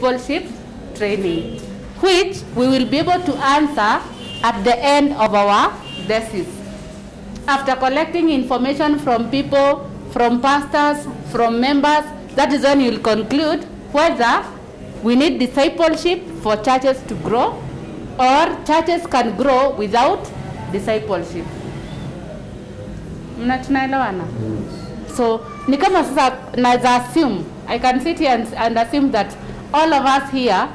discipleship training, which we will be able to answer at the end of our thesis. After collecting information from people, from pastors, from members, that is when you will conclude whether we need discipleship for churches to grow or churches can grow without discipleship. Tunaelewana? So, ni kama sasa naweza assume, I can sit here and assume that all of us here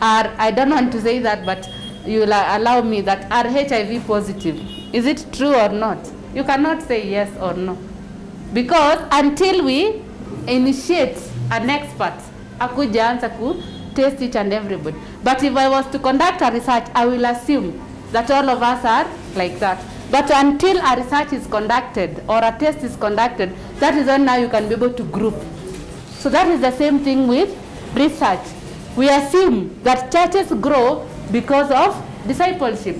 are, I don't want to say that, but you will allow me, that are HIV positive. Is it true or not? You cannot say yes or no. Because until we initiate an expert, akuja answer ku test each and everybody. But if I was to conduct a research, I will assume that all of us are like that. But until a research is conducted or a test is conducted, that is when now you can be able to group. So that is the same thing with research. We assume that churches grow because of discipleship.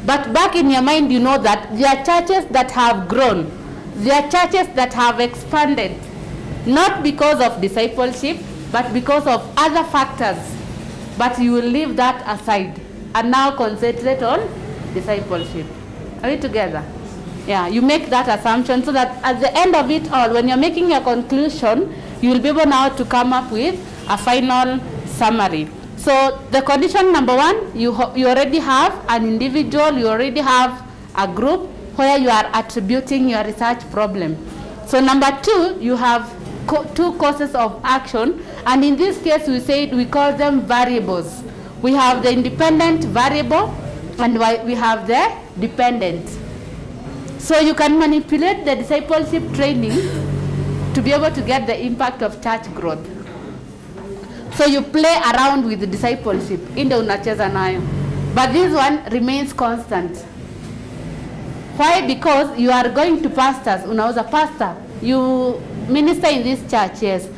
But back in your mind, you know that there are churches that have grown. There are churches that have expanded, not because of discipleship, but because of other factors. But you will leave that aside and now concentrate on discipleship. Are we together? Yeah, you make that assumption so that at the end of it all, when you're making your conclusion, you will be able now to come up with a final summary. So the condition number one, you already have an individual, you already have a group where you are attributing your research problem. So number two, you have two courses of action, and in this case we call them variables. We have the independent variable and we have the dependent. So you can manipulate the discipleship training to be able to get the impact of church growth. So you play around with the discipleship, inde unacheza nayo. But this one remains constant. Why? Because you are going to pastors. Unauza pastor, you minister in this church, yes.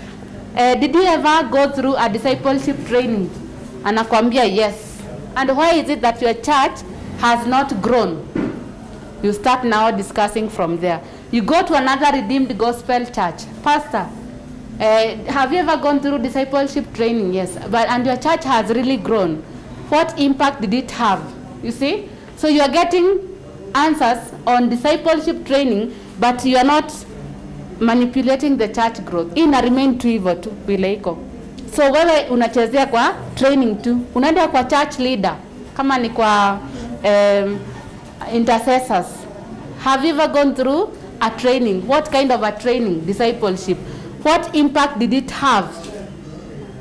Did you ever go through a discipleship training? Anakwambia yes. And why is it that your church has not grown? You start now discussing from there. You go to another Redeemed Gospel church. Pastor, have you ever gone through discipleship training? Yes. And your church has really grown. What impact did it have? You see? So you are getting answers on discipleship training, but you are not manipulating the church growth. Ina remain tu hivyo tu vile iko. So wewe unachezea kwa training tu. Unaenda kwa church leader kama ni kwa intercessors. Have you ever gone through a training? What kind of a training? Discipleship. What impact did it have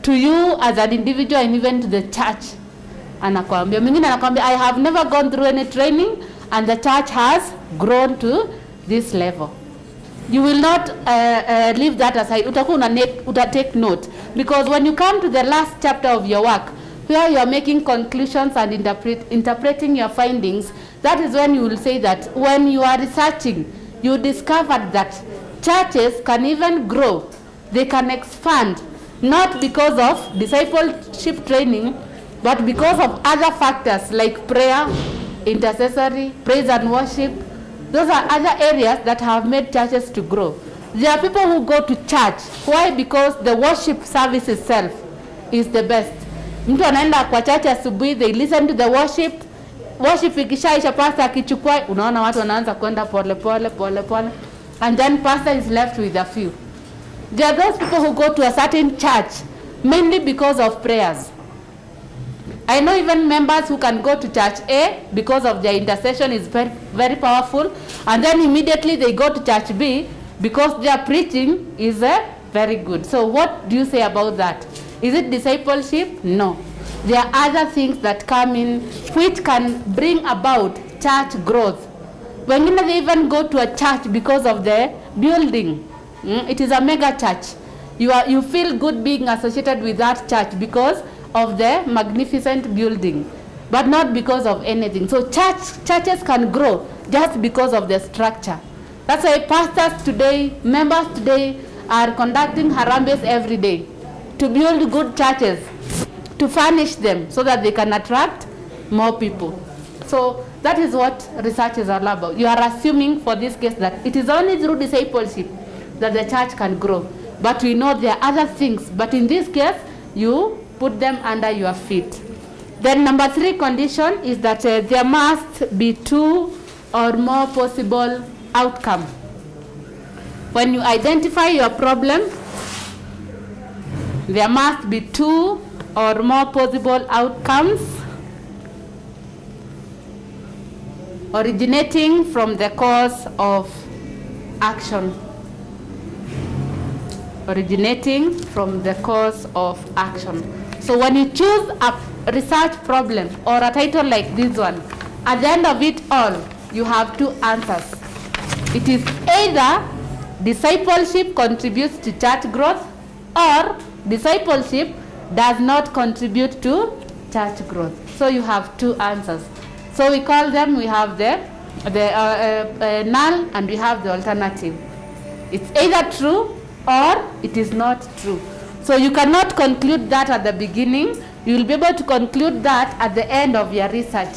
to you as an individual and even to the church? Anakwambia, mwingine anakwambia, I have never gone through any training and the church has grown to this level. You will not leave that aside. Uta take note. Because when you come to the last chapter of your work, where you are making conclusions and interpreting your findings, that is when you will say that when you are researching, you discovered that churches can even grow. They can expand, not because of discipleship training, but because of other factors like prayer, intercessory, praise and worship. Those are other areas that have made churches to grow. There are people who go to church. Why? Because the worship service itself is the best. Mtu anaenda kwa church asubuhi, they listen to the worship. Worship ikishaisha, pastor akichukua, unaona watu wanaanza kwenda pole pole. And then pastor is left with a few. There are those people who go to a certain church mainly because of prayers. I know even members who can go to church A because of their intercession is very, very powerful, and then immediately they go to church B because their preaching is very good. So what do you say about that? Is it discipleship? No. There are other things that come in which can bring about church growth. When they even go to a church because of the building, it is a mega church. You feel good being associated with that church because of the magnificent building, but not because of anything. So churches can grow just because of the structure. That's why pastors today, members today are conducting harambes every day to build good churches, to furnish them so that they can attract more people. So that is what research is all about. You are assuming for this case that it is only through discipleship that the church can grow. But we know there are other things. But in this case, you put them under your feet. Then number 3 condition is that there must be 2 or more possible outcomes. When you identify your problem, there must be 2 or more possible outcomes originating from the cause of action. Originating from the cause of action. So when you choose a research problem or a title like this one, at the end of it all, you have 2 answers. It is either discipleship contributes to church growth, or discipleship does not contribute to church growth. So you have 2 answers. So we call them, we have the null and we have the alternative. It's either true or it is not true. So you cannot conclude that at the beginning. You will be able to conclude that at the end of your research,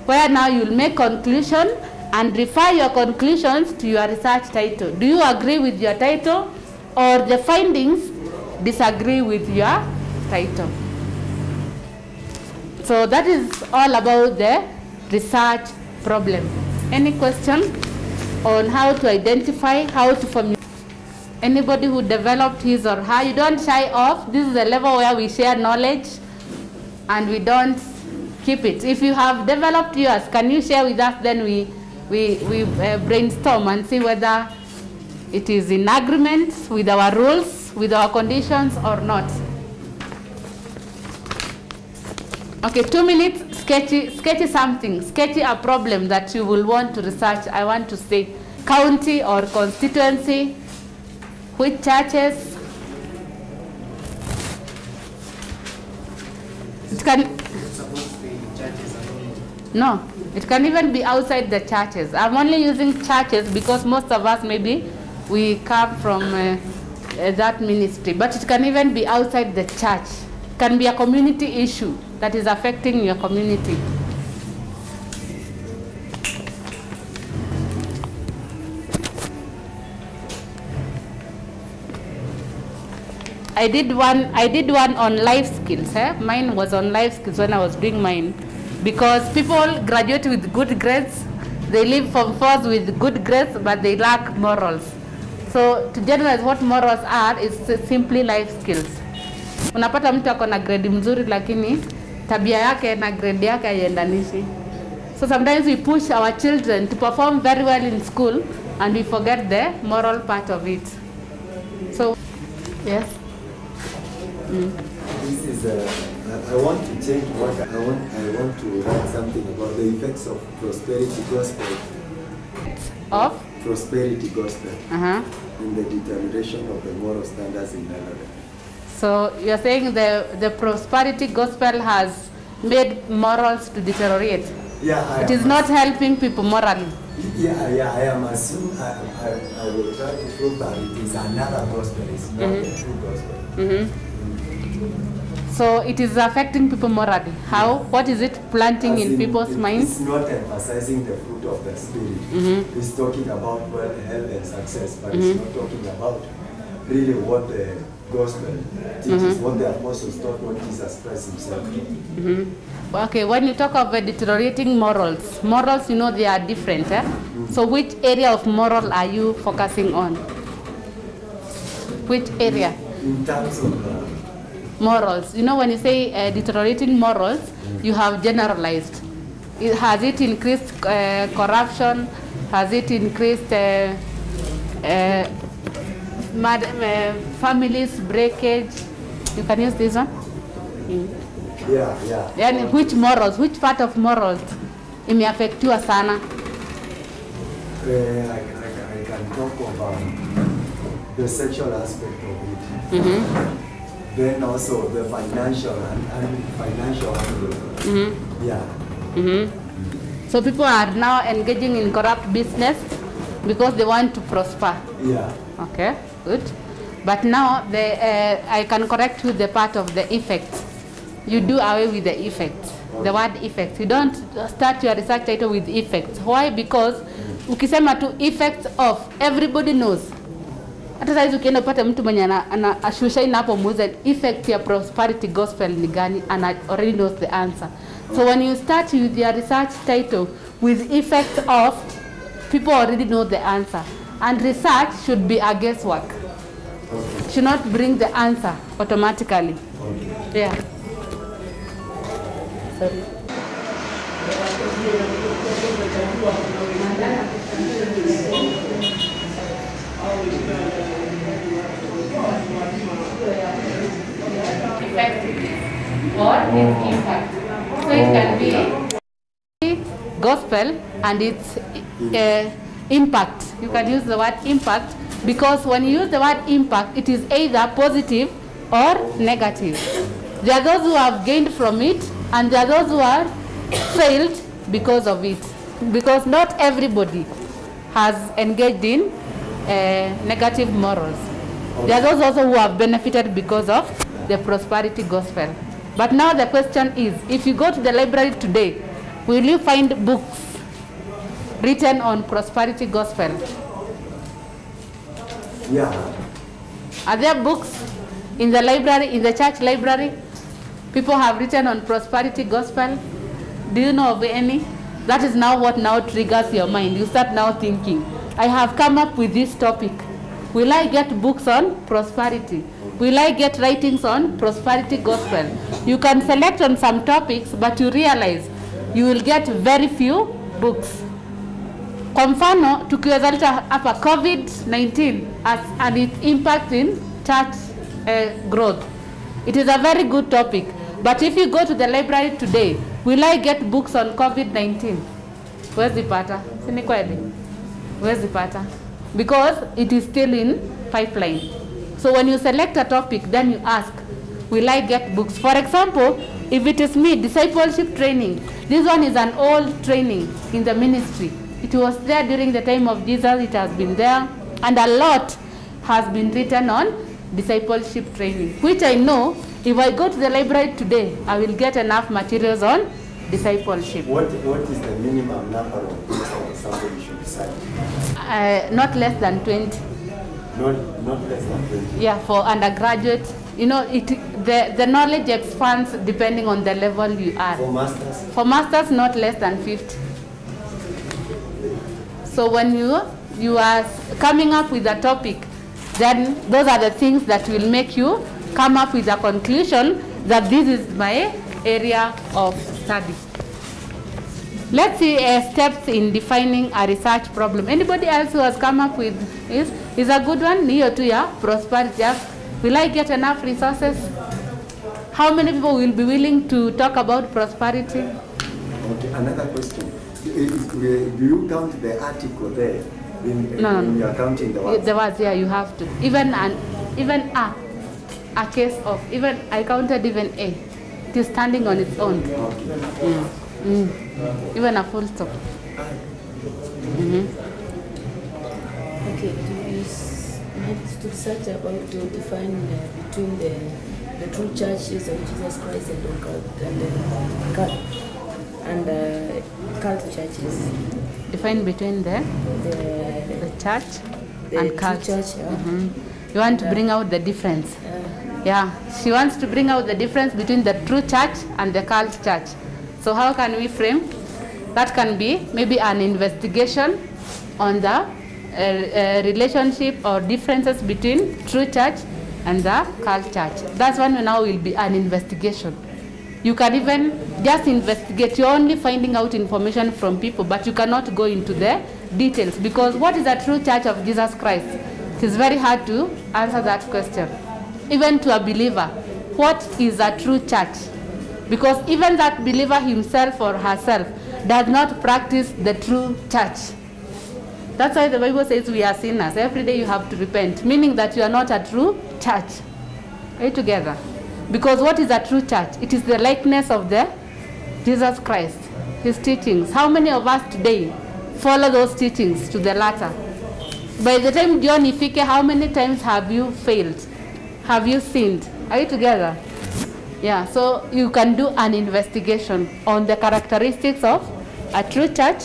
where now you will make conclusion and refer your conclusions to your research title. Do you agree with your title, or the findings disagree with your title? So that is all about the research problem. Any question on how to identify, how to formulate? Anybody who developed his or her, you don't shy off. This is a level where we share knowledge and we don't keep it. If you have developed yours, can you share with us? Then we brainstorm and see whether it is in agreement with our rules, with our conditions or not. Okay, 2 minutes, sketchy something, sketchy a problem that you will want to research. I want to say county or constituency, which churches. It can, no, it can even be outside the churches. I'm only using churches because most of us maybe we come from that ministry, but it can even be outside the church. It can be a community issue that is affecting your community. I did one on life skills. Mine was on life skills when I was doing mine, because people graduate with good grades, they leave from force with good grades, but they lack morals. So to generalize what morals are is simply life skills. Unapata mtu ako na grade mzuri lakini tabia yake na grade yake haiendanishi. So sometimes we push our children to perform very well in school and we forget the moral part of it. So, yes. This is I want to change what I want to write something about the effects of prosperity gospel. Of prosperity gospel in the deterioration of the moral standards in Canada. So you're saying the prosperity gospel has made morals to deteriorate. Yeah, it is not helping people morally. Yeah, I am assuming I will try to prove that it is another gospel. It's not the true gospel. So it is affecting people morally. How? What is it planting in people's minds? It's not emphasizing the fruit of the spirit. It's talking about wealth, health, and success, but it's not talking about really what the gospel teaches, what the apostles taught, what Jesus Christ himself. Okay, when you talk of deteriorating morals, you know they are different. So which area of moral are you focusing on? Which area? In terms of morals. You know, when you say deteriorating morals, you have generalized. Has it increased corruption? Has it increased families breakage? You can use this one? Yeah. And which morals, which part of morals imeaffectiwa sana? I can talk about the sexual aspect of it. Then also the financial and financial angle. Yeah. So people are now engaging in corrupt business because they want to prosper. Yeah. Okay, good. But now I can correct you the part of the effect. You do away with the effect. The word effect. You don't start your research title with effects. Why? Because ukisema to effects of, everybody knows. Hata saizi ukienda upate mtu mwenye ashusha ina hapo muuze effect ya prosperity gospel ni gani, and already knows the answer. So when you start with your research title with effect of, people already know the answer. And research should be a guesswork. Okay. Should not bring the answer automatically. Okay. Yeah. Sorry. Effective or its impact. So it can be gospel and its impact. You can use the word impact because when you use the word impact, it is either positive or negative. There are those who have gained from it, and there are those who are failed because of it. Because not everybody has engaged in negative morals. There are those also who have benefited because of the prosperity gospel. But now the question is, if you go to the library today, will you find books written on prosperity gospel? Yeah. Are there books in the library, in the church library? People have written on prosperity gospel. Do you know of any? That is now what now triggers your mind. You start now thinking, I have come up with this topic. Will I get books on prosperity? Will I get writings on prosperity gospel? You can select on some topics, but you realize you will get very few books. Kwa mfano, tukiwezaleta hapa COVID-19 and its impact in church growth. It is a very good topic. But if you go to the library today, will I get books on COVID-19? Where's pata? Sini kweli? Where's pata? Because it is still in pipeline. So when you select a topic, then you ask, will I get books? For example, if it is me, discipleship training. This one is an old training in the ministry. It was there during the time of Jesus. It has been there. And a lot has been written on discipleship training, which I know if I go to the library today, I will get enough materials on discipleship. What is the minimum number of books that somebody should decide? Not less than 20. Not less than 20? Yeah, for undergraduate. You know, the knowledge expands depending on the level you are. For masters? For masters, not less than 50. So when you are coming up with a topic, then those are the things that will make you come up with a conclusion that this is my area of study. Let's see steps in defining a research problem. Anybody else who has come up with is a good one? Near to your prosperity. Will I get enough resources? How many people will be willing to talk about prosperity? Okay, another question. Do you count the article there when you are counting the words? The words, yeah, you have to. Even a case of, even I counted even A. It is standing on its own. Okay. Even a full stop. Okay, do you need to research about to define between the true churches of Jesus Christ and cult churches? Define between the church and cult. Church, yeah. You want to bring out the difference. Yeah, she wants to bring out the difference between the true church and the cult church. So how can we frame? That can be maybe an investigation on the relationship or differences between true church and the cult church. That's one now will be an investigation. You can even just investigate. You're only finding out information from people, but you cannot go into the details, because what is a true church of Jesus Christ? It is very hard to answer that question. Even to a believer, what is a true church? Because even that believer himself or herself does not practice the true church. That's why the Bible says we are sinners. Every day you have to repent, meaning that you are not a true church. Are you together? Because what is a true church? It is the likeness of the Jesus Christ, his teachings. How many of us today follow those teachings to the latter? By the time John ifike, how many times have you failed? Have you sinned? Are you together? Yeah, so you can do an investigation on the characteristics of a true church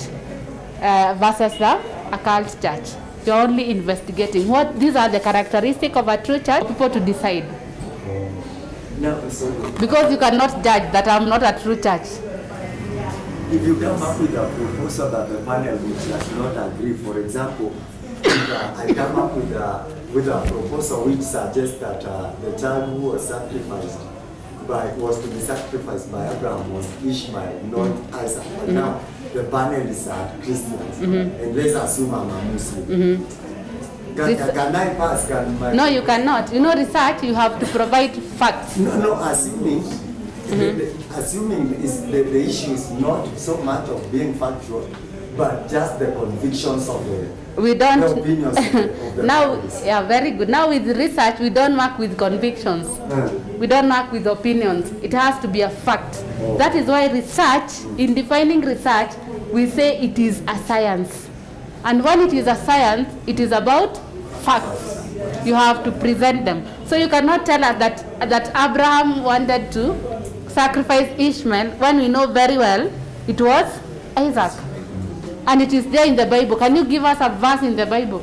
versus a cult church. You're only investigating. These are the characteristics of a true church for people to decide. No, sorry. Because you cannot judge that I'm not a true church. If you come up with a proposal that the panel which does not agree, for example, if I come up with a proposal which suggests that the child who was sacrificed was to be sacrificed by Abraham was Ishmael, not Isaac. But now the panel is Christians, and let's assume I'm a Muslim. Can I pass? No, you cannot. You know, research, you have to provide facts. No, assuming. Assuming the issue is not so much of being factual, but just the convictions of the opinions of the now, parties. yeah, very good. Now with research, we don't work with convictions. We don't work with opinions. It has to be a fact. Oh. That is why research, in defining research, we say it is a science. And when it is a science, it is about facts. You have to present them. So you cannot tell us that Abraham wanted to sacrifice Ishmael when we know very well it was Isaac. And it is there in the Bible. Can you give us a verse in the Bible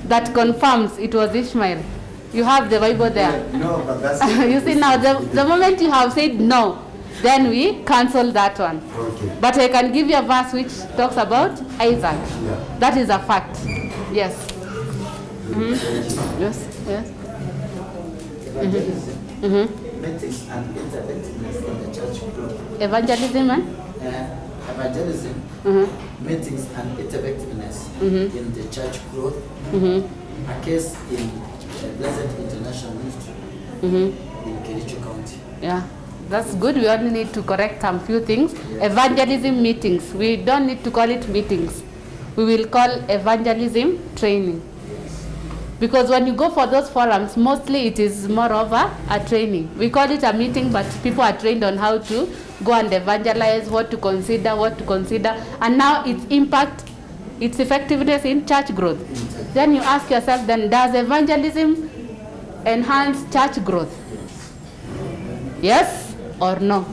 that confirms it was Ishmael? You have the Bible there. No, but that's you see now, the moment you have said no, then we cancel that one. Okay. But I can give you a verse which talks about Isaac. Yeah. That is a fact. Yes. Yes. Yes. Evangelism, meetings and interventiveness in the church growth. Evangelism, Evangelism, meetings and effectiveness in the church growth. A case in Blessed International Ministry in Kericho County. Yeah, that's good. We only need to correct some few things. Evangelism meetings. We don't need to call it meetings. We will call evangelism training. Because when you go for those forums, mostly it is more of a training. We call it a meeting, but people are trained on how to go and evangelize, what to consider, and now its impact, its effectiveness in church growth. Then you ask yourself, then does evangelism enhance church growth? Yes or no?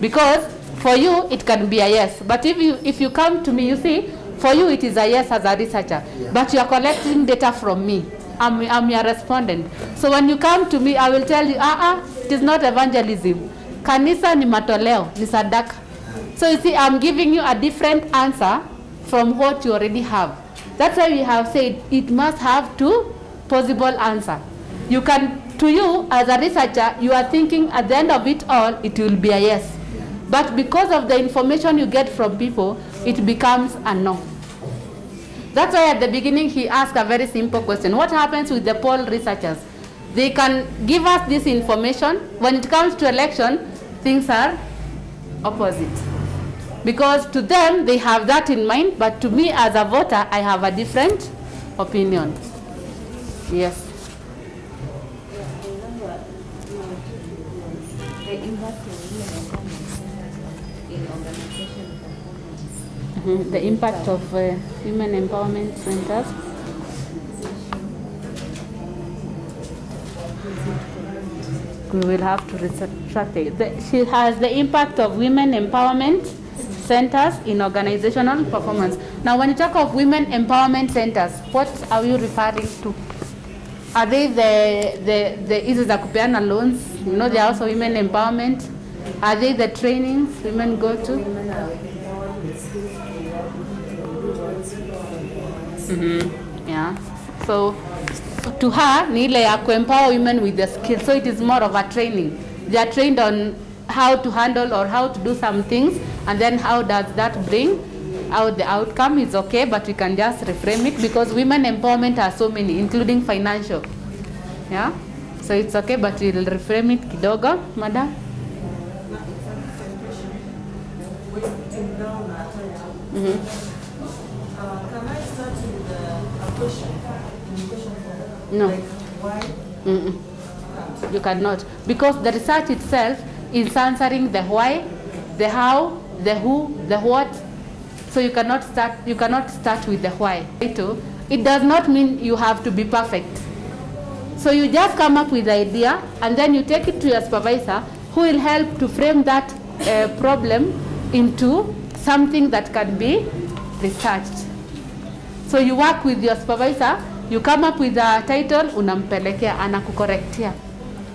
Because for you, it can be a yes. But if you come to me, you see, for you it is a yes as a researcher, but you are collecting data from me. I'm your respondent. So when you come to me, I will tell you, it is not evangelism. Kanisa ni matoleo, ni sadaka. So you see, I'm giving you a different answer from what you already have. That's why we have said it must have two possible answers. You can, to you as a researcher, you are thinking at the end of it all, it will be a yes. But because of the information you get from people, it becomes a no. That's why at the beginning he asked a very simple question. What happens with the poll researchers? They can give us this information. When it comes to election, things are opposite. Because to them, they have that in mind, but to me as a voter, I have a different opinion. Yes. The impact of women empowerment centers. We will have to retract it. She has the impact of women empowerment centers in organizational performance. Now, when you talk of women empowerment centers, what are you referring to? Are they the hizi za kupeana loans? You know, they are also women empowerment. Are they the trainings women go to? Yeah. So to her, ni ile ya empower women with the skills. So it is more of a training. They are trained on how to handle or how to do some things, and then how does that bring out the outcome is okay, but we can just reframe it because women empowerment are so many, including financial. Yeah. So it's okay, but we'll reframe it kidogo, madam. Can I start with a question? No. Like why? You cannot, because the research itself is answering the why, the how, the who, the what. So you cannot start with the why. It does not mean you have to be perfect. So you just come up with the idea and then you take it to your supervisor, who will help to frame that problem into something that can be researched. So you work with your supervisor, you come up with a title, unampelekea, anakucorrectia.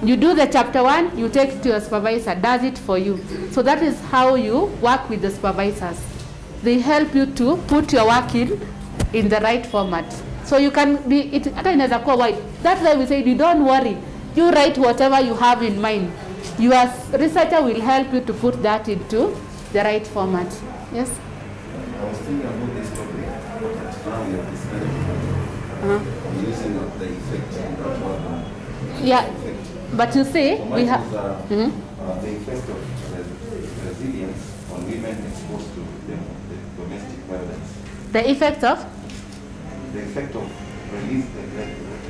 You do the chapter 1, you take it to your supervisor, does it for you. So that is how you work with the supervisors. They help you to put your work in the right format. So you can be, hata inaweza kuwa wide. That's why we say, you don't worry. You write whatever you have in mind. Your researcher will help you to put that into the right format. Yes? I was thinking about this topic, now we are discussing using of the effect that one. Yeah, but you see, So we have... the effect of resilience on women exposed to the domestic violence. The effect of? The effect of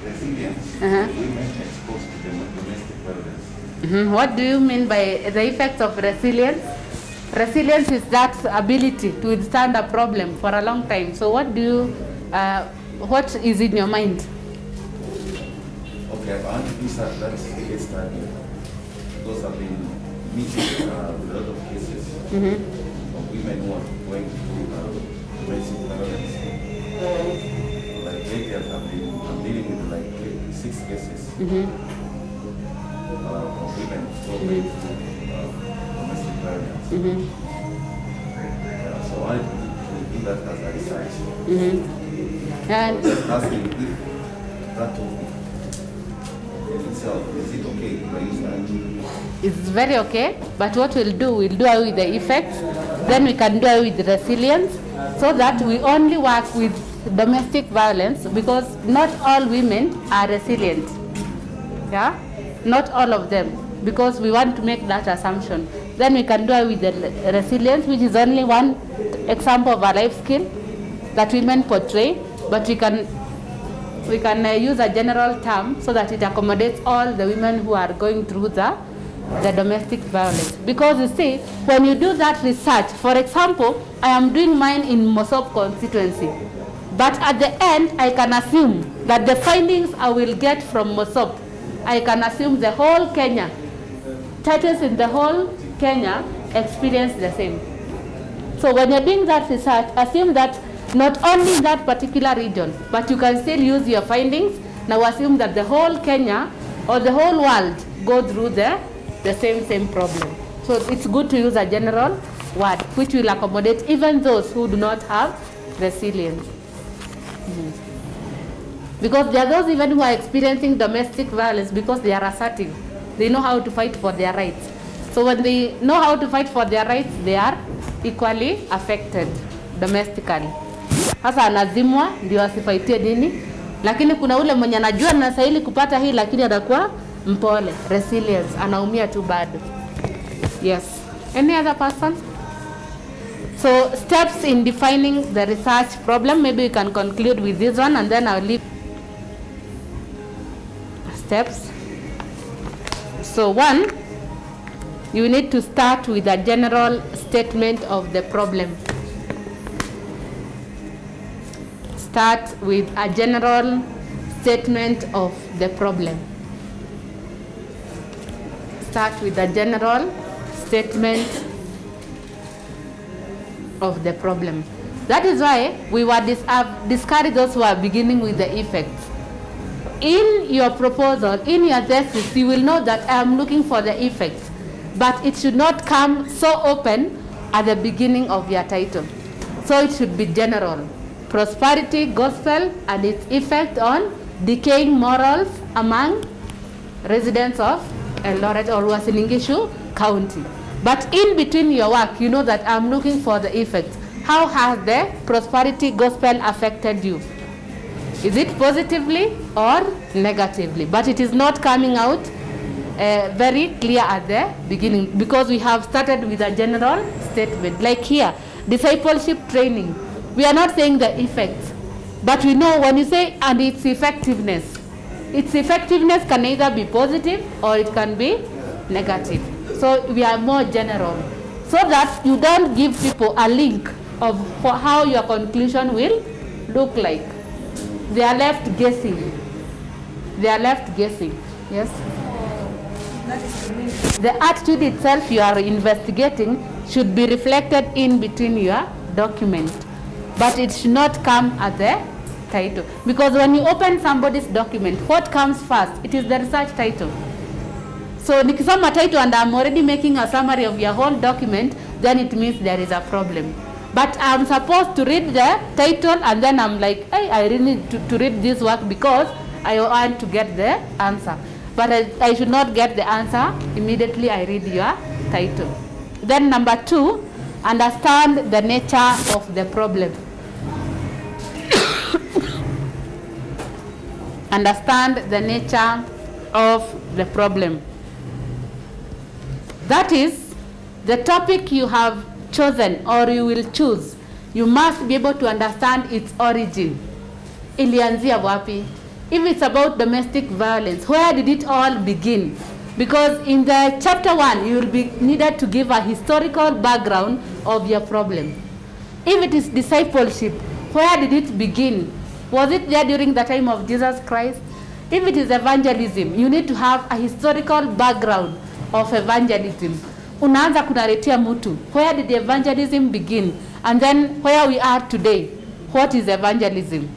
resilience on women exposed to the domestic violence. What do you mean by the effect of resilience? Resilience is that ability to withstand a problem for a long time. So what do you, what is in your mind? Okay, I want to do that case study. Those have been meeting a lot of cases of women who are going through domestic violence. Like lately I'm dealing with like 6 cases of women who are going through domestic violence. So I wanted to do that as a research. And Just asking if that topic in itself, is it okay if I use that? it's very okay, but what we'll do away with the effects, then we can do away with resilience, so that we only work with domestic violence, because not all women are resilient. Yeah? Not all of them, because we want to make that assumption. Then we can do away with the resilience, which is only one example of a life skill that women portray, but we can use a general term so that it accommodates all the women who are going through the domestic violence. Because you see, when you do that research, for example, I am doing mine in Mosop constituency, but at the end, I can assume that the findings I will get from Mosop, I can assume the whole Kenya, churches in the whole Kenya experience the same. So when you're doing that research, assume that not only in that particular region, but you can still use your findings. Now assume that the whole Kenya or the whole world go through the same problem. So it's good to use a general word which will accommodate even those who do not have resilience. Because there are those even who are experiencing domestic violence because they are assertive. They know how to fight for their rights. So when they know how to fight for their rights, they are equally affected domestically. Hasa anazimwa ndio asifaitie nini, lakini kuna ule mwenye anajua anastahili kupata hii lakini anakuwa mpole, resilience, anaumia tu bado. Yes. Any other person? So steps in defining the research problem, maybe we can conclude with this one and then I'll leave steps. So 1, you need to start with a general statement of the problem. Start with a general statement of the problem. Start with a general statement of the problem. That is why we were discouraged those who are beginning with the effects. In your proposal, in your thesis, you will know that I am looking for the effects, but it should not come so open at the beginning of your title. So it should be general. Prosperity Gospel and its effect on decaying morals among residents of Eldoret or Uasin Gishu County. But in between your work, you know that I'm looking for the effects. How has the prosperity gospel affected you? Is it positively or negatively? But it is not coming out very clear at the beginning because we have started with a general statement. Like here, discipleship training. We are not saying the effects, but we know when you say and its effectiveness can either be positive or it can be negative. So we are more general so that you don't give people a link of how your conclusion will look like. They are left guessing. Yes? The attitude itself you are investigating should be reflected in between your document. but it should not come at the title. Because when you open somebody's document, what comes first? It is the research title. So nikisoma title and I'm already making a summary of your whole document, then it means there is a problem. But I'm supposed to read the title and then I'm like, hey, I really need to read this work because I want to get the answer. But I should not get the answer immediately I read your title. Then number 2, understand the nature of the problem. Understand the nature of the problem. That is, the topic you have chosen or you will choose, you must be able to understand its origin. Ilianzia wapi? If it's about domestic violence, where did it all begin? Because in the chapter 1, you will be needed to give a historical background of your problem. If it is discipleship, where did it begin? Was it there during the time of Jesus Christ? If it is evangelism, you need to have a historical background of evangelism. Unaanza kunaletea mtu, where did the evangelism begin? And then where we are today, what is evangelism?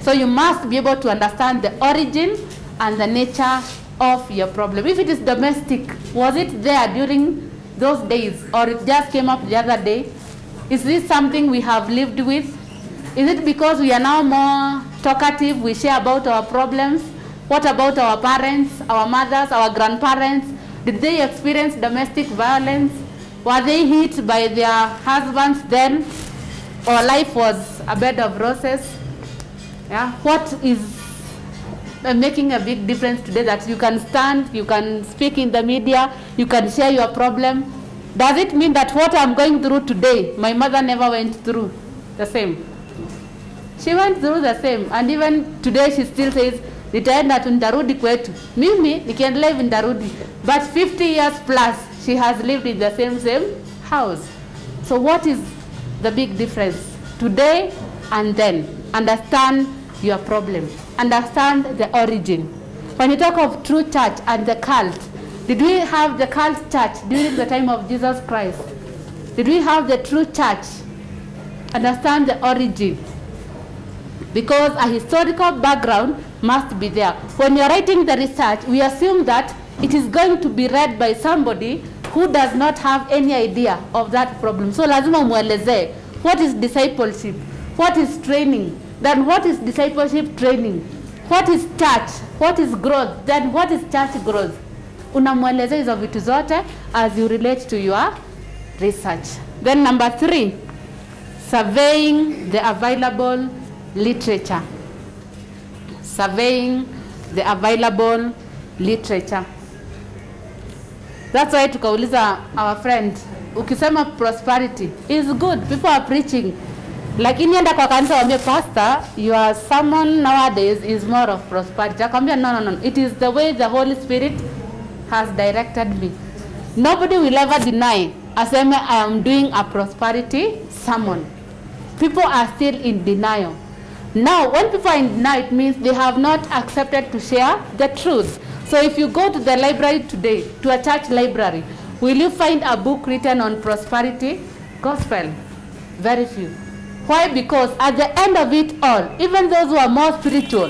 So you must be able to understand the origin and the nature of your problem. If it is domestic, was it there during those days or it just came up the other day? Is this something we have lived with? Is it because we are now more talkative, we share about our problems? What about our parents, our mothers, our grandparents? Did they experience domestic violence? Were they hit by their husbands then? Or life was a bed of roses? Yeah. What is making a big difference today that you can stand, you can speak in the media, you can share your problem? Does it mean that what I'm going through today, my mother never went through the same? She went through the same, and even today she still says, nitaenda tu nitarudi kwetu. Mimi nikiendelea hivi nitarudi. But 50 years plus, she has lived in the same house. So what is the big difference today and then? Understand your problem. Understand the origin. When you talk of true church and the cult, did we have the cult church during the time of Jesus Christ? Did we have the true church? Understand the origin. Because a historical background must be there. When you're writing the research, we assume that it is going to be read by somebody who does not have any idea of that problem. So lazima mueleze, what is discipleship? What is training? Then what is discipleship training? What is church? What is growth? Then what is church growth? Unamueleze hizo vitu zote as you relate to your research. Then number 3, surveying the available literature. Surveying the available literature. That's why tukauliza our friend, ukisema prosperity is good, people are preaching. Lakini enda kwa kanisa wambie, pastor, your sermon nowadays is more of prosperity. Akwambia, no. It is the way the Holy Spirit has directed me. Nobody will ever deny, aseme, I am doing a prosperity sermon. People are still in denial. Now, when people are in denial, it means they have not accepted to share the truth. So if you go to the library today, to a church library, will you find a book written on prosperity? Gospel. Very few. Why? Because at the end of it all, even those who are more spiritual,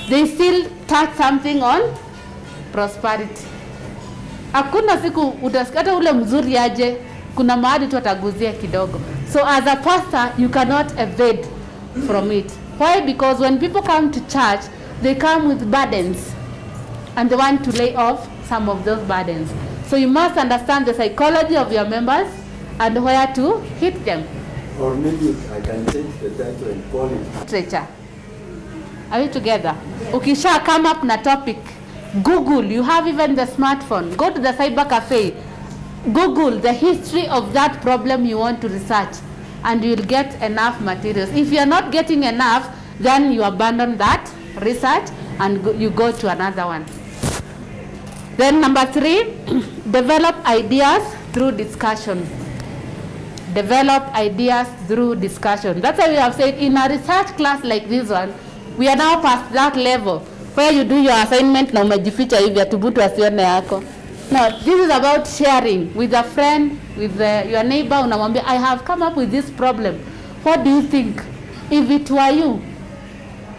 they still touch something on prosperity. Hakuna siku utasikata ule mzuri aje, kuna mahali tu ataguzia kidogo. So as a pastor, you cannot evade from it. Why? Because when people come to church, they come with burdens and they want to lay off some of those burdens. So you must understand the psychology of your members and where to hit them. Or maybe I can change the title and call it Literature. Are we together? Ukisha come up na topic, Google, you have even the smartphone. Go to the cyber cafe. Google the history of that problem you want to research and you will get enough materials. If you are not getting enough, then you abandon that research and you go to another one. Then number 3, develop ideas through discussion. Develop ideas through discussion. That's why we have said in a research class like this one, we are now past that level where you do your assignment na umejificha hivi atubutu asione yako. No, this is about sharing with a friend, with your neighbor. Unamwambia, I have come up with this problem. What do you think? If it were you,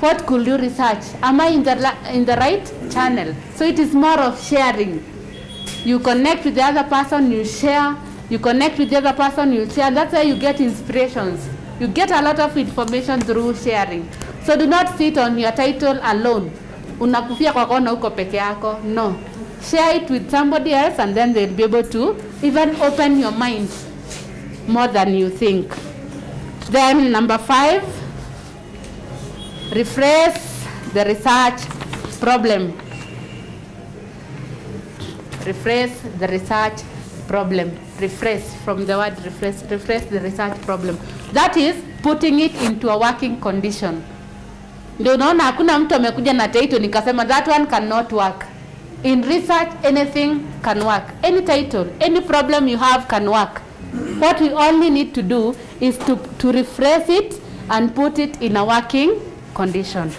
what could you research? Am I in the right channel? So it is more of sharing. You connect with the other person, you share. You connect with the other person, you share. That's why you get inspirations. You get a lot of information through sharing. So do not sit on your title alone. Unakufia kwa kona uko peke yako. No. Share it with somebody else, and then they'll be able to even open your mind more than you think. Then number 5, rephrase the research problem. Rephrase the research problem. Rephrase, from the word rephrase, rephrase the research problem. That is putting it into a working condition. Ndio unaona hakuna mtu amekuja na title nikasema that one cannot work. In research, anything can work. Any title, any problem you have can work. What we only need to do is to rephrase it and put it in a working condition.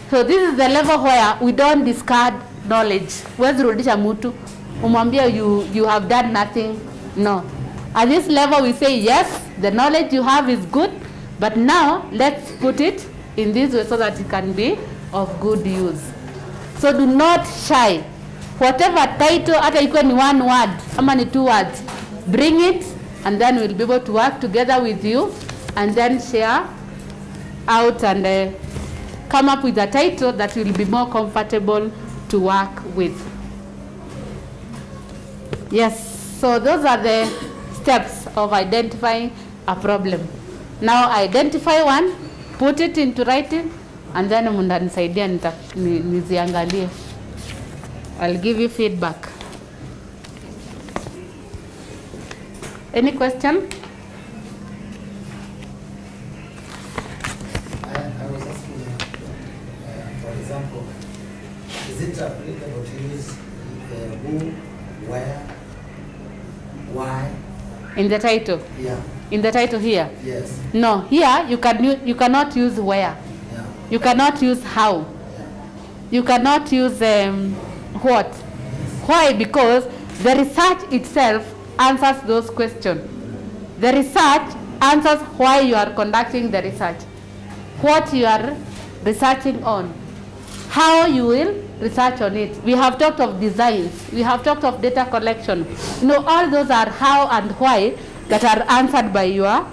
So this is the level where we don't discard knowledge. Where's rudisha mutu? Umwambia you have done nothing. No. At this level we say yes, the knowledge you have is good, but now let's put it in this way so that it can be of good use. So do not shy. Whatever title, hata ikuwe ni 1 word, ama ni 2 words, bring it, and then we'll be able to work together with you, and then share out and come up with a title that will be more comfortable to work with. Yes, so those are the steps of identifying a problem. Now identify one, put it into writing, and then mundanisaidia niziangalie. I'll give you feedback. Any question? I was asking, for example, is it applicable to use who, where, why? In the title? Yeah. In the title here? Yes. No, here you cannot use where. Yeah. You cannot use how. Yeah. You cannot use what. Why? Because the research itself answers those questions. The research answers why you are conducting the research, what you are researching on, how you will research on it. We have talked of designs, we have talked of data collection. You know, all those are how and why that are answered by your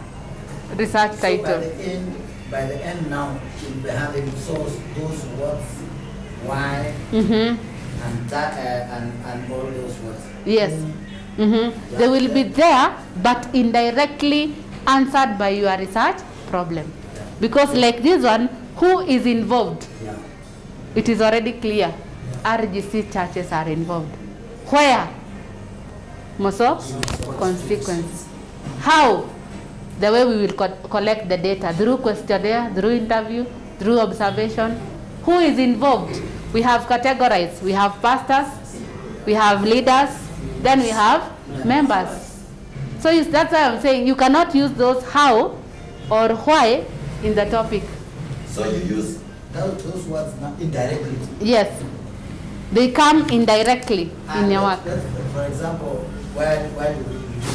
research title. So by the end now, you'll be having those words, why, and that, and all those words. Yes. They will be there, but indirectly answered by your research problem. Because like this one, who is involved? Yeah. It is already clear. RGC churches are involved. Where? Moso? Consequence. How? The way we will collect the data, through questionnaire, through interview, through observation. Who is involved? We have categorized. We have pastors, we have leaders, then we have members. So that's why I'm saying you cannot use those how or why in the topic. So you use those words now indirectly. Yes, they come indirectly in your work. For example, why do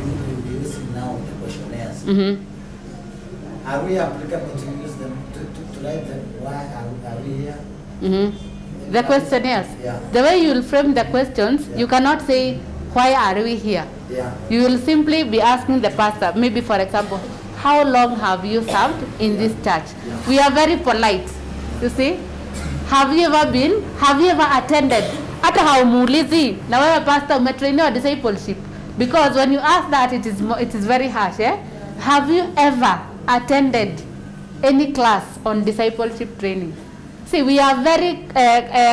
we be using now the questionnaires? Are we applicable to use them to write them? Why are we here? The questionnaires. Yeah. The way you will frame the questions, you cannot say, why are we here? Yeah. You will simply be asking the pastor, maybe for example, how long have you served in this church? Yeah. We are very polite, you see. Have you ever attended? Hata haumuulizi, na wewe pastor umetrainiwa discipleship. Because when you ask that, it is very harsh. Have you ever attended any class on discipleship training? See, we are very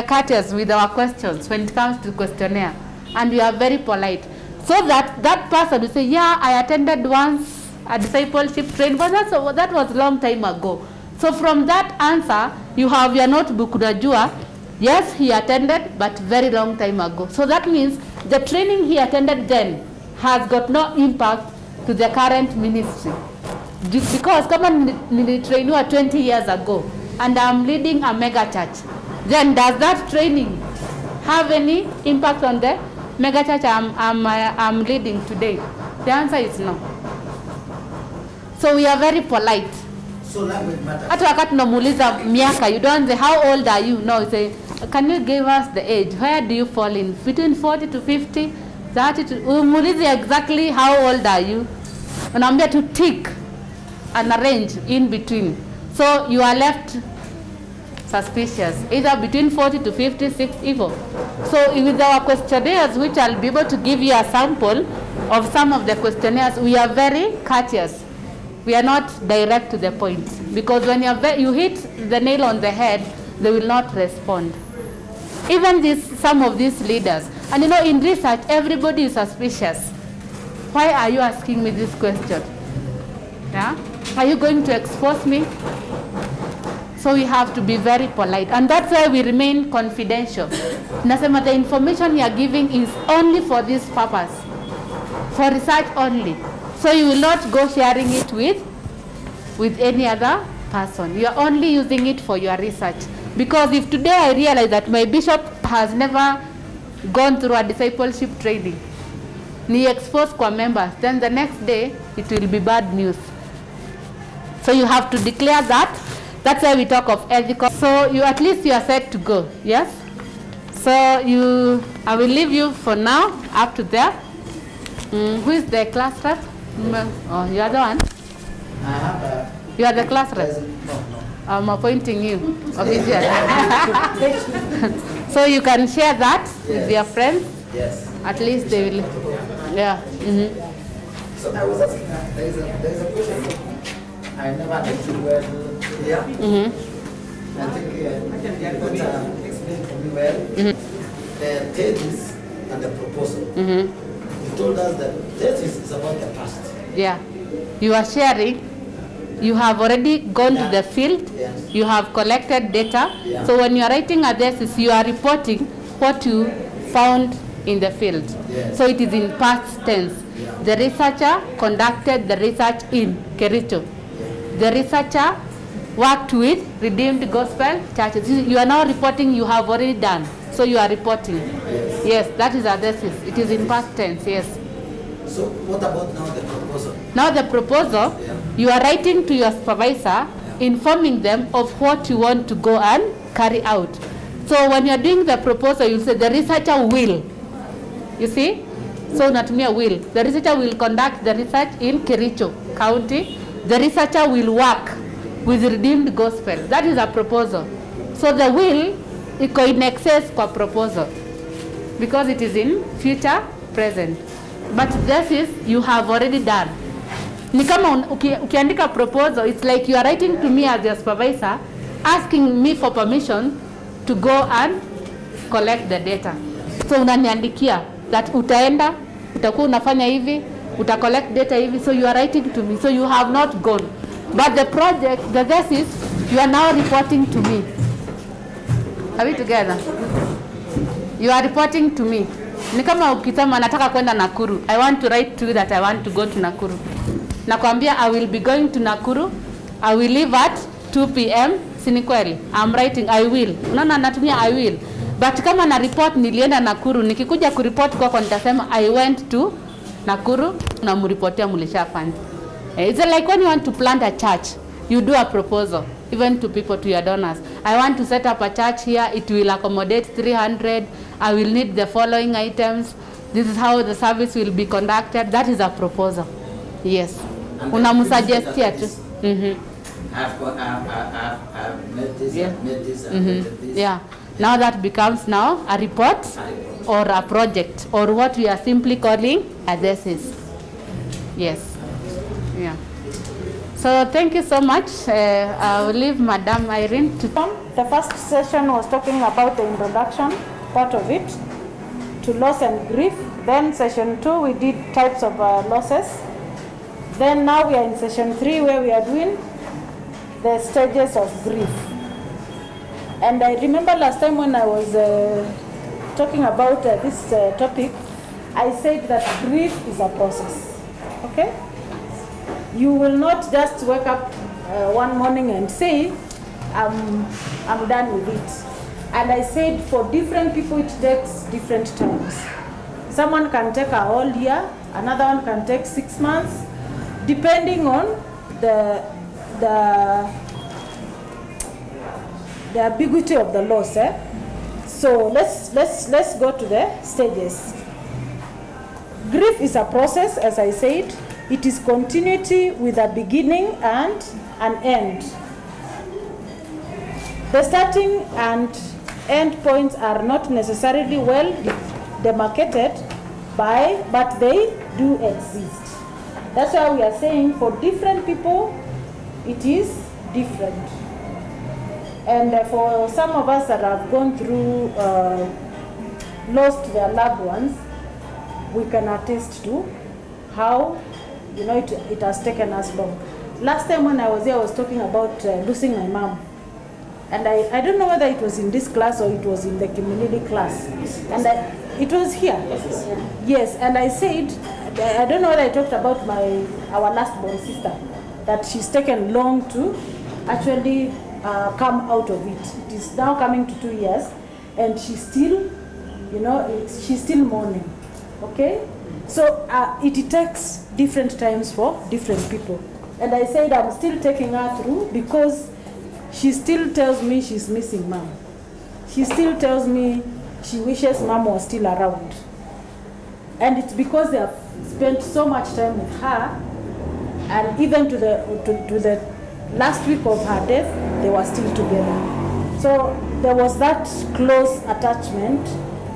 courteous with our questions when it comes to questionnaire, and we are very polite, so that person will say, yeah, I attended once a discipleship training, but that was a long time ago. So from that answer, you have your notebook, unajua, yes, he attended, but very long time ago. So that means the training he attended then has got no impact to the current ministry. Because kama nilitrainiwa 20 years ago, and I'm leading a mega church, then does that training have any impact on the mega church I'm leading today? The answer is no. So we are very polite. So language matters. Hata wakati tunamuuliza miaka, you don't say how old are you? No, you say can you give us the age? Where do you fall in? Between 40 to 50, 30 to umuulize exactly how old are you? Unaambia to tick and arrange in between. So you are left suspicious, either between 40 to 56 evil. So with our questionnaires, which I'll be able to give you a sample of some of the questionnaires, we are very courteous. We are not direct to the point, because when you hit the nail on the head, they will not respond. Even some of these leaders, and you know, in research, everybody is suspicious. Why are you asking me this question? Yeah? Are you going to expose me? So we have to be very polite, and that's why we remain confidential. Nasema, the information you are giving is only for this purpose, for research only. So you will not go sharing it with any other person. You are only using it for your research. Because if today I realize that my bishop has never gone through a discipleship training, ni expose kwa members, then the next day it will be bad news. So you have to declare that. That's why we talk of ethical. So you at least you are set to go. Yes. So I will leave you for now up to there. Who is the class rep? Oh, you are the one. I have a. You are the class rep. No. I'm appointing you. So you can share that with your friends. Yes. At least they will. Yeah. So I was asking, there's a question I never understood well here. I think you could explain for me well. The thesis and the proposal. You told us that thesis is about the past. Yeah. You are sharing. You have already gone to the field. Yes. You have collected data. Yeah. So when you are writing a thesis, you are reporting what you found in the field. Yes. So it is in past tense. Yeah. The researcher conducted the research in Kericho. The researcher worked with Redeemed Gospel Churches. You are now reporting you have already done. So you are reporting. Yes. Yes, that is a thesis. It is in past tense, yes. So what about now the proposal? Now the proposal, you are writing to your supervisor, informing them of what you want to go and carry out. So when you are doing the proposal, you say the researcher will. You see? So natumia will. The researcher will conduct the research in Kericho County. The researcher will work with Redeemed Gospel. That is a proposal. So the will iko in excess kwa proposal, because it is in future present. But this is you have already done. Ni kama ukiandika proposal, it's like you are writing to me as your supervisor, asking me for permission to go and collect the data. So unaniandikia that utaenda, utakuwa unafanya hivi, uta collect data hivi. So you are writing to me. So you have not gone. But the project, the thesis, you are now reporting to me. Are we together? You are reporting to me. Ni kama ukisema nataka kwenda Nakuru. I want to write to you that I want to go to Nakuru. Nakwambia I will be going to Nakuru. I will leave at 2 p.m. Sini kweli. I'm writing I will. Unaona natumia I will. But kama na report nilienda Nakuru, nikikuja kureport kwako nitasema I went to Nakuru na muripotia mulishafanya. It's like when you want to plant a church, you do a proposal, even to people, to your donors. I want to set up a church here, it will accommodate 300, I will need the following items, this is how the service will be conducted. That is a proposal. Yes. Unamusuggestia tu. I've met this, Yeah. I've met this, I've met this. Yeah. Now that becomes now a report or a project, or what we are simply calling a thesis. Yes. Yeah. So thank you so much. I will leave Madam Irene to. The first session was talking about the introduction, part of it, to loss and grief. Then session 2 we did types of losses. Then now we are in session 3 where we are doing the stages of grief. And I remember last time when I was talking about this topic, I said that grief is a process. Okay? You will not just wake up one morning and say, I'm done with it. And I said for different people it takes different times. Someone can take a whole year, another one can take 6 months, depending on the ambiguity of the loss. So let's go to the stages. Grief is a process, as I said. It is continuity with a beginning and an end. The starting and end points are not necessarily well demarcated but they do exist. That's why we are saying for different people, it is different. And for some of us that have gone through, lost their loved ones, we can attest to how, it has taken us long. Last time when I was here, I was talking about losing my mom. And I don't know whether it was in this class or it was in the community class. And it was here. Yes, and I said, I don't know whether I talked about our last born sister, that she's taken long to actually come out of it. It is now coming to 2 years, and she's still, she's still mourning. Okay? So it takes different times for different people. And I said I'm still taking her through because she still tells me she's missing mom. She still tells me she wishes mom was still around. And it's because they have spent so much time with her, and even to the last week of her death, they were still together. So there was that close attachment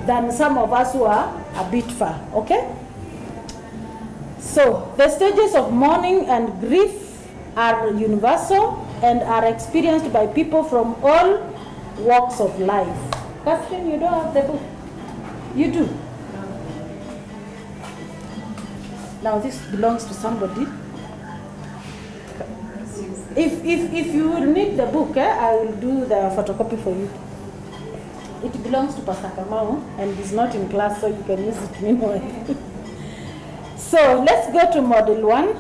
than some of us who are a bit far, okay? So the stages of mourning and grief are universal and are experienced by people from all walks of life. Catherine, you don't have the book? You do? Now this belongs to somebody. If you need the book, I will do the photocopy for you. It belongs to Pastor Kamau and is not in class, so you can use it meanwhile. So let's go to model 1.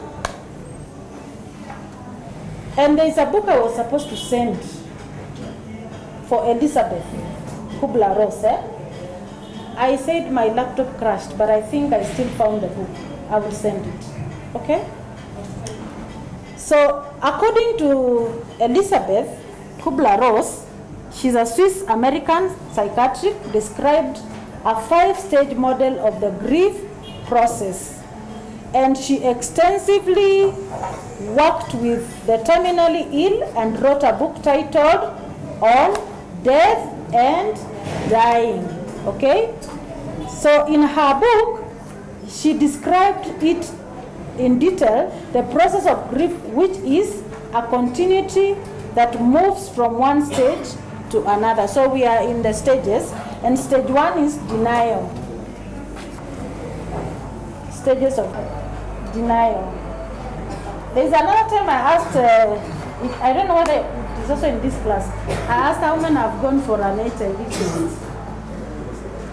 And there's a book I was supposed to send for Elizabeth Kubler-Ross. I said my laptop crashed, but I think I still found the book. I will send it. Okay? So according to Elizabeth Kubler-Ross, she's a Swiss-American psychiatrist, described a 5-stage model of the grief process. And she extensively worked with the terminally ill and wrote a book titled On Death and Dying. Okay? So in her book, she described it in detail, the process of grief, which is a continuity that moves from one stage to another. So we are in the stages, and stage 1 is denial. Stages of denial. There's another time I asked, I don't know whether it is also in this class, I asked how many have gone for an HIV test.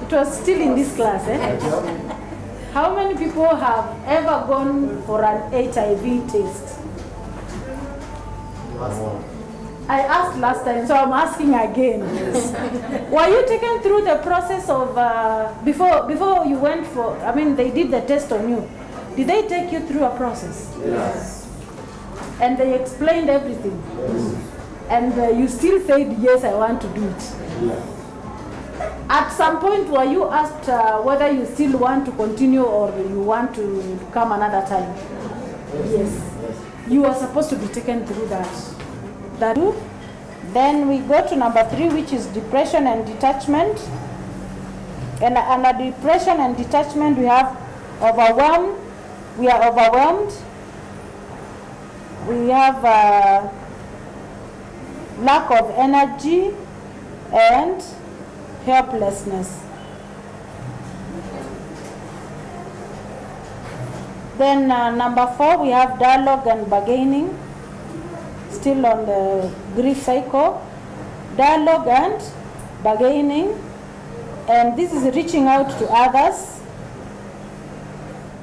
It was still in this class. How many people have ever gone for an HIV test? I asked last time, so I'm asking again. Were you taken through the process of, before you went for, they did the test on you. Did they take you through a process? Yes. And they explained everything? Yes. And you still said, yes, I want to do it? Yeah. At some point, were you asked whether you still want to continue or you want to come another time? Yes. You were supposed to be taken through that. Then we go to number 3, which is depression and detachment. And under depression and detachment, we have overwhelmed. We are overwhelmed. We have lack of energy and helplessness. Then number 4, we have dialogue and bargaining. Still on the grief cycle. Dialogue and bargaining. And this is reaching out to others.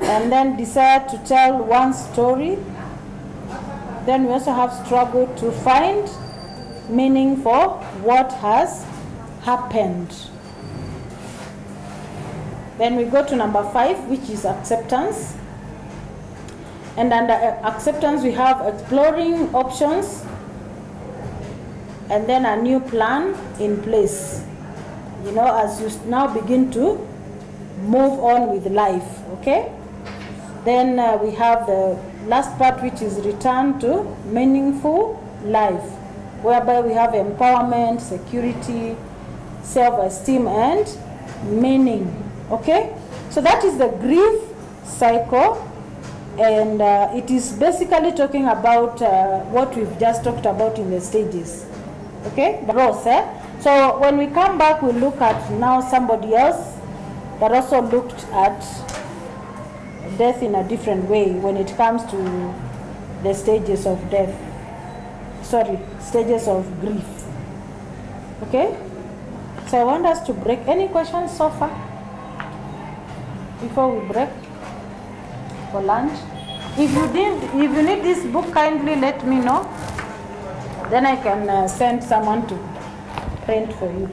And then desire to tell one's story. Then we also have struggle to find meaning for what has happened. Then we go to number 5, which is acceptance. And under acceptance, we have exploring options, and then a new plan in place. You know, as you now begin to move on with life, okay? Then we have the last part, which is return to meaningful life, whereby we have empowerment, security, self-esteem, and meaning, okay? So that is the grief cycle, and it is basically talking about what we've just talked about in the stages, okay? The growth, So when we come back, we'll look at now somebody else that also looked at death in a different way when it comes to the stages of death. Sorry, stages of grief. Okay? So I want us to break. Any questions so far? Before we break for lunch? If you need this book, kindly let me know. Then I can send someone to print for you.